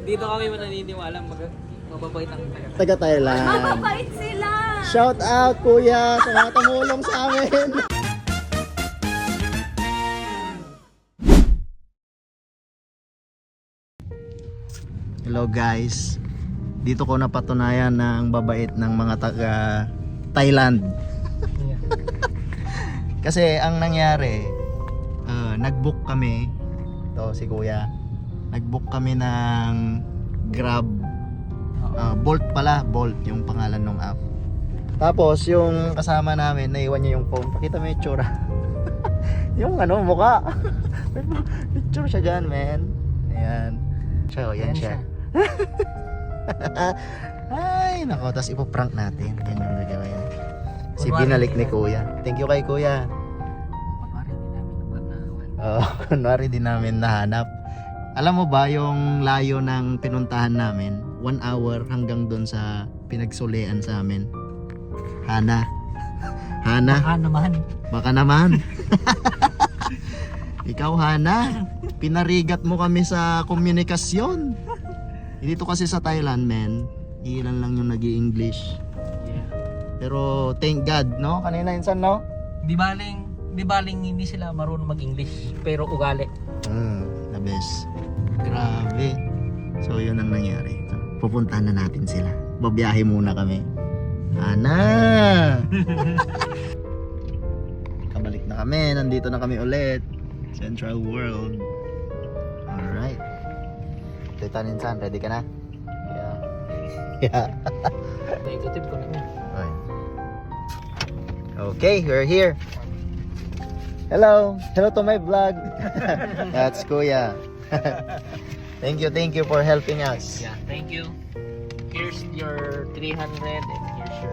Dito kami mananiniwala mababait ang Taga Thailand. Mababait sila! Shout out kuya sa mga tumulong sa amin. Hello guys. Dito ko napatunayan na ang babait ng mga taga Thailand. Kasi ang nangyari, nag-book kami. To si kuya. Nag-book kami ng Grab. Bolt pala, Bolt yung pangalan ng app. Tapos yung kasama namin, naiwan niya yung phone. Pakita mo yung tsura. Yung ano, mukha. Picture siya dyan, man. Ayan. So, yan siya. Ay, nako. Tapos ipoprank natin. Yan yung gagawin. Si binalik ni kuya. Thank you kay kuya. Kunwari din namin nahanap. Alam mo ba yung layo ng pinuntahan namin? 1 hour hanggang doon sa pinagsulian sa amin. Hana. Baka naman. Baka naman. Ikaw Hana, pinarigat mo kami sa komunikasyon. Dito kasi sa Thailand, men, ilan lang yung nag-i-English. Yeah. Pero thank God, no? Kanina insan, no? Di baling hindi sila marunong mag-English, pero ugali. The best. Grabe. So yun ang nangyari. Pupuntahan na natin sila. Babiyahe muna kami. Ana! Kabalik na kami. Nandito na kami ulit. Central World. Alright. Tita Ninsan, ready ka na? Yeah. Yeah. Naikutip ko na niya. Okay, we're here. Hello. Hello to my vlog. That's Kuya. Thank you for helping us. Yeah, thank you. Here's your 300 and here's your...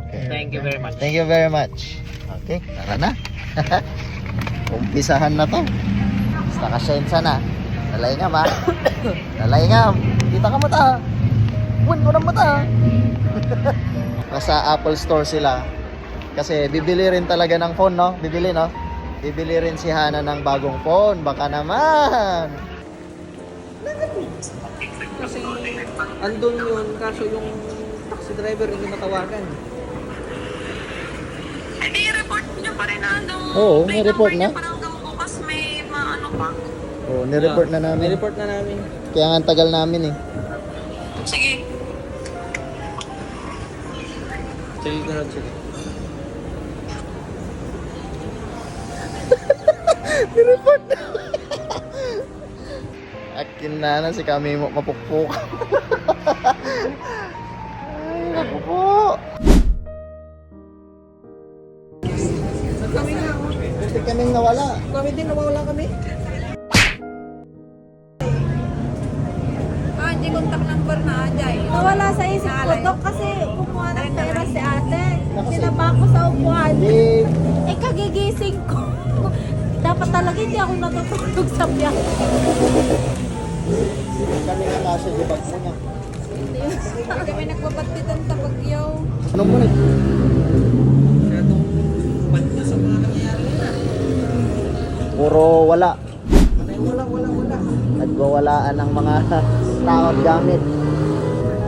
Okay. Thank you very much. Thank you very much. Okay, tara na. Umpisahan na to. Basta kasyensya na. Dalay nga ma. Dalay nga. Kita ka mo ta. Buwan ko na mo ta. Nasa Apple Store sila. Kasi bibili rin talaga ng phone, no? Bibili, no? Bibili rin si Hana ng bagong phone. Baka naman. Kasi andun yun, kaso yung taxi driver hindi natawagan. Hindi, report niyo pa rin na ano. Oo, may report na. Parang daw bukas may maano pa. Oo, nireport na namin. Nireport na namin. Kaya nga ang tagal namin eh. Sige. Sige, ganun sige. Nireport na. Akin na si kami mapukpuk. Ay, naku po. Kami nga. Kasi kaming nawala. Kami din, nawawala kami. Hindi contact number na Ajay. Nawala sa isip ko, Dok, kasi kumuha ng pera si ate. Nakasave. Sinapa ko sa upuan. Eh, Eh, kagigising ko. Dapat talaga hindi ako natutulog sa biyak. kami nga kasi di bag mo na. Hindi kami nagpapatitan sa Bagyaw. Anong mo Masyadong bad na sa mga nangyayari na. Puro wala. Wala. Nagwawalaan ng mga tao at gamit.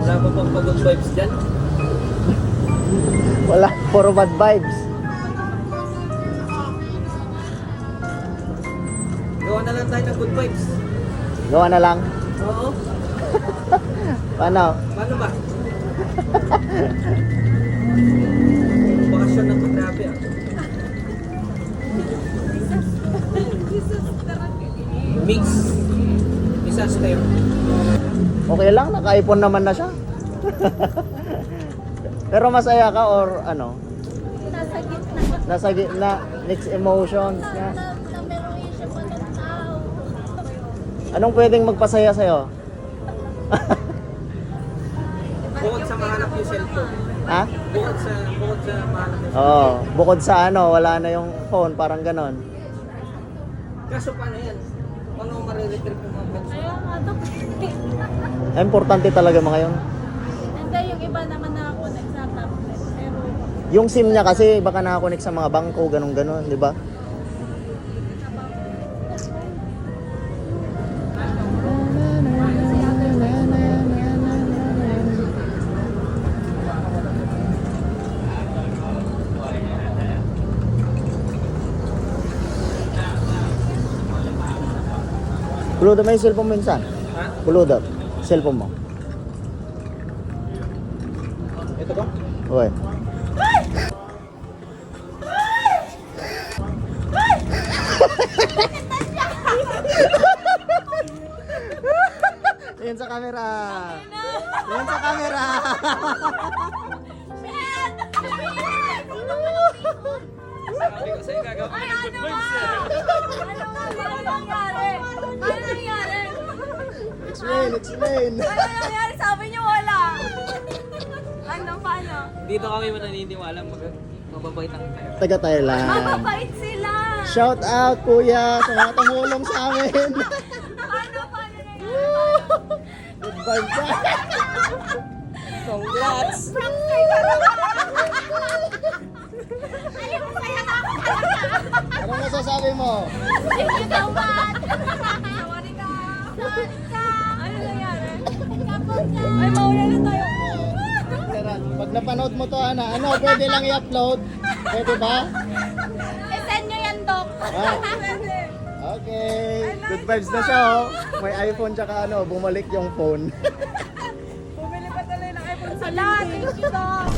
Wala pa pang good vibes dyan. Wala, puro bad vibes. Gawa na lang tayo ng good vibes. Gawa na lang. Oo. Paano? Paano ba? Bakasyon na to, grabe ah. Mix. Disaster. Okay lang, naka-iPhone naman na siya. Pero masaya ka or ano? Nasa gitna. Nasa gitna, mixed emotions nga. Merong issue pa ng tao. Anong pwedeng magpasaya sa'yo? Bukod sa mahanap yung cellphone. Ha? Bukod sa mahanap yung Oo, bukod sa ano, wala na yung phone, parang ganon. Kaso paano yan? Paano mariretrieve yung mga bansa? Ayaw nga, Dok. Importante talaga mga yun. Hindi, yung iba naman nakakonect sa tablet. Pero, Yung SIM niya kasi baka nakakonek sa mga bangko, ganon-ganon, di ba? Pulutan mo yung cellphone mo minsan. Ha? Pulutan. Cellphone mo. Ito ba? Okay. Tingin sa camera. Tingin sa camera. Sabi ko sa'yo, gagawin Ay, ng ano good ba? vibes Ano nangyari? Ano nangyari? Explain, explain. Ano nangyari? Sabi niyo wala. Ano, paano? Dito kami mananiniwala, mababait ang tayo. Taga Thailand. Mababait sila. Shout out kuya sa mga tumulong sa amin. Paano nangyari? Good vibes ka. Congrats! Ay, masaya na ako talaga. Anong masasabi mo? Thank you so much. Sorry ka. Sorry ka. Ano nangyari? Ay, mauna na tayo. Tara, pag napanood mo to, Ana, ano, pwede lang i-upload? Pwede ba? I-send nyo yan, Dok. Ah. Okay. Good vibes na siya, oh. May iPhone tsaka ano, bumalik yung phone. Bumili pa tuloy ng iPhone sa lahat. Thank you, Dok.